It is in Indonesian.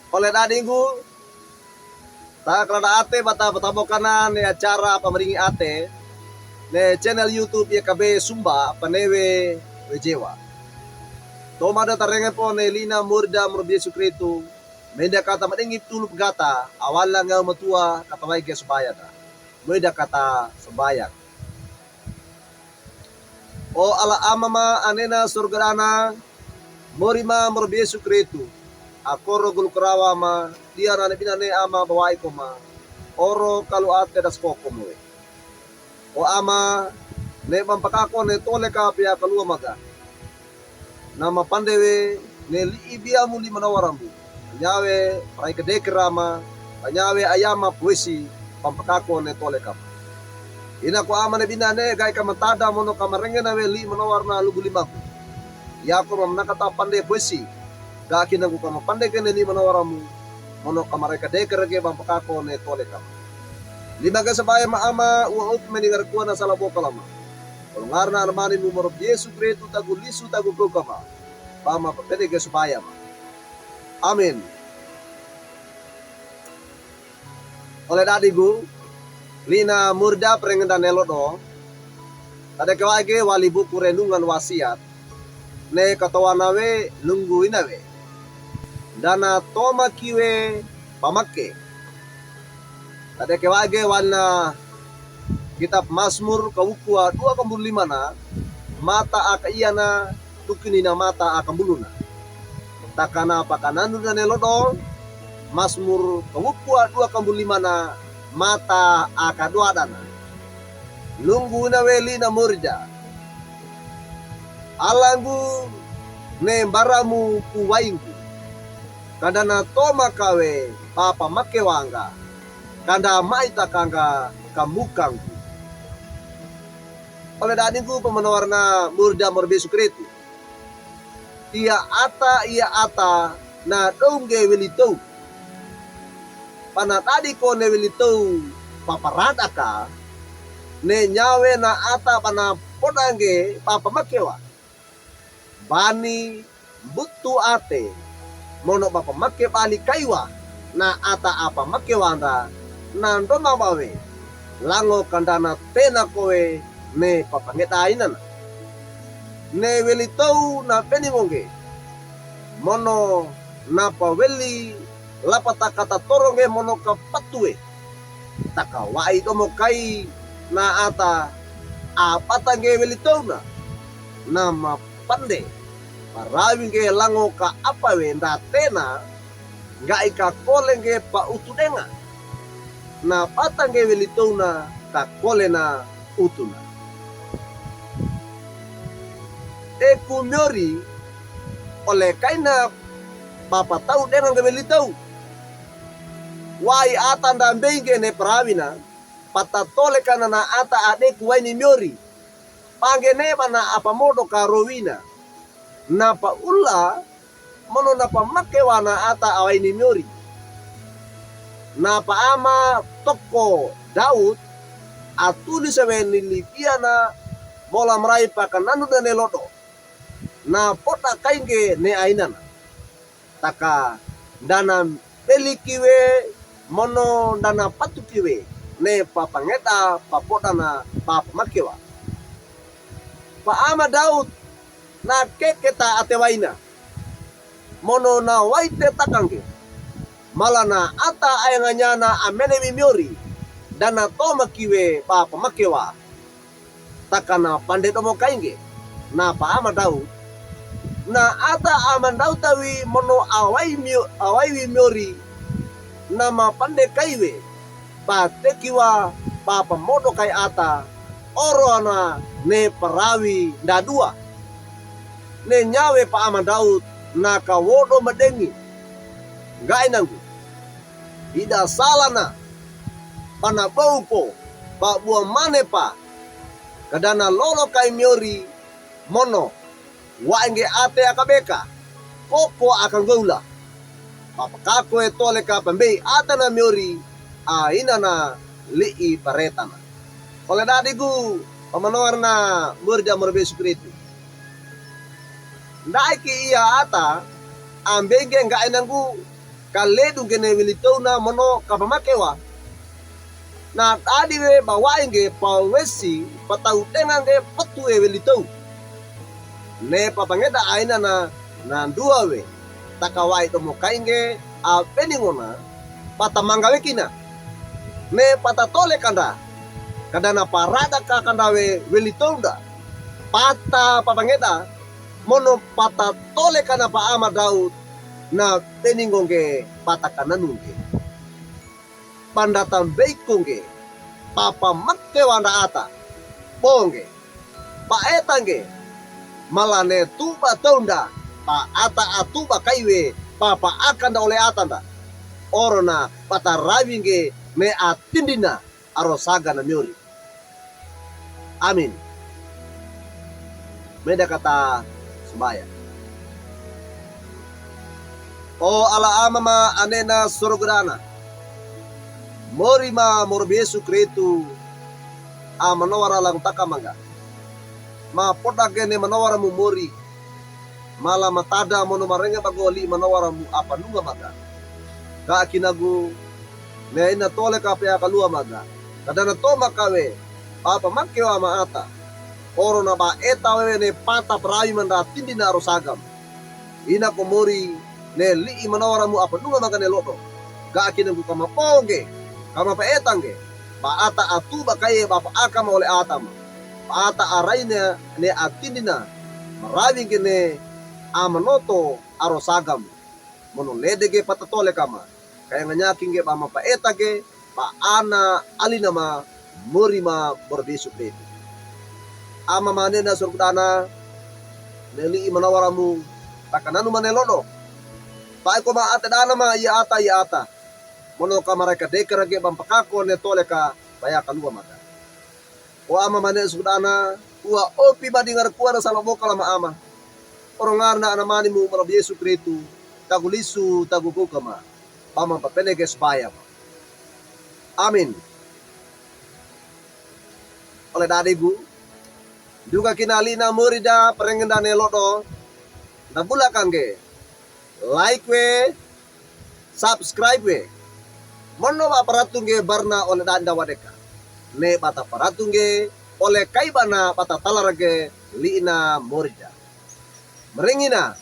Oleh dadingku, tak kelada ate bata betabo kanan ne acara pameringi ate ne channel YouTube ya KB Sumba panewe wejewa. Tomada tarenga po ne lina murda murbie sukretu. Meda kata madengip tulub gata awala nga matua katawai ke subaya ta. Meda kata sebayak. O ala amama anena surgana morima murbie sukretu. Akoro gulkurawa ma dia na binane ama bawai ko ma oro kalu ate das koko mo o ama ne mampakako ne tole ka pia kalua maga na mapandewe ne liibia muli manawarambu nyawe parai kedekrama nyawe ayama puisi pampakako ne tole ka ina ko ama ne binane gai ka matada mono kamarenge na we li manawarna lugulimaku ya ko mamnakata pande puisi Gaki na kama pandai kene ni manawaramu mono kamare ka deker ge bang pakako ne tole kam. Lima ka sabaya maama uot meningar kuan na salabo kalama. Kolongar na armani mu moro Yesu Kristo tagu lisu tagu kama. Pama papede ge supaya ma. Amin. Oleh dadigu lina murda prengendan elodo. Tada kawage walibu kurenungan wasiat. Ne katawanawe lunggu inawe. Dana toma kiwe pamake. Tade kewage wana kitab Mazmur kawukua 2:5 na mata akaiyana tukini na mata akambuluna. Takana pakananu na nelodo Mazmur kawukua 2:5 na mata akaduadana. Lunggu na weli na murja. Alangu ne baramu kuwaingku. Kanda na toma kawe papa makewanga kanda maita kanga kamukangku. Oleh dadingku pemanawarna murda morbe sukretu. Ia ata na dongge welito. Pana tadi ko ne welito paparada ka ne nyawe na ata pana podange papa makewa. Bani butu ate mono bapa make bali kaiwa na ata apa make wanda na ndona bawe lango kandana tena kowe ne papa ngeta inana ne weli tau na penimonge mono na pa weli lapata kata toronge mono ka patue taka wai tomo kai na ata apata nge weli tau na ma pande parawing ke lango ka apa we ndatena nggak ika koleng ke pa utudenga na patang ke welitona ka kolena utuna eku nyori oleh kaina papa tahu dengan ke welitau wai ata ndambenge ne prawina pata tole kana na ata adeku wai ni nyori pangene mana apa modo ka rowina napa ula mono napa makewana ata awai ni nyori napa ama toko Daud atuli seweni lipiana mola merai pakananu dan nelodo na pota kainge ne ainana taka dana pelikiwe mono dana patukiwe ne papangeta papota na papa makewa pa ama Daud na keketa atewaina mono na waite takange malana ata ayanganya na amene mimiori dana toma kiwe papa makewa takana pande tomo kainge na pa ama Daud na ata aman Daud tawi mono awai miori na ma pande kaiwe pa tekiwa papa modo kai ata orona ne parawi dadua ne nyawe pa ama Daud na kawodo madengi ngai nangu ida salana pana baupo pa buah mane pa kadana lolo kai miori mono waenge ate akabeka koko akan goula papakako e tole ka pembei ata na miori aina na lii paretana oleh dadiku pamanor na murda morbe sukritu ndaiki iya ata ambenge ngai nangu kaledu gene wilito na mono kapamakewa na tadi we bawainge pawesi patau tengange patu e wilito ne papangeda aina na dua we takawai to mokainge a peningona patamanggawe kina ne patatole kanda na parada ka kanda we welitonda pata papangeda mono patatole kana pa ama Daud na peningonge patakananunge pandatan beikonge papa makke wanda ata bonge paetange malane tuba tonda pa ata atuba kaiwe papa akan da oleh atanda orona pata rawinge me atindina arosaga na miori. Amin. Meda kata sebaya. O ala amama anena sorograna. Mori ma morbi Yesu Kristu a manawara lang takamanga. Ma podage ne manawara mu mori. Mala matada mono marenga bagoli manawara mu apa nunga maga. Ka kinagu ne ina tole ka pya kalua maga. Kadana toma kawe papa makewa maata. Oro na ba eta wewe ne pata prawi manda tindi na rosagam. Ina komori ne li manawara mu apa nunga maga ne lodo. Ka kinagu kama ponge kama pa etange ba ata atu ba kaye bapa akama ole atam. Ba ata araina ne atindi na marawi gene amanoto arosagam mono ledege patatole kama kaya nganyaking ge bama paetage pa ana alina ma murima borbesu pe ama manena surgudana neli manawaramu takananu manelono pa ko ma atadana ma ya ata mono ka mareka dekara ge bampakako ne tole ka baya kalua maka o ama manena surgudana ua opi badingar kuara saloboka lama ama orongar na anamani mo marab Yesu Kristu tagulisu tagukuka ma pama papeneges baya ma. Amin. Oleh dadigu juga kinali na murida perengenda nelodo na bulakan ge like we subscribe we mono ba paratung ge barna oleh danda wadeka ne bata paratung ge oleh kaibana bata talarage liina murida Merengina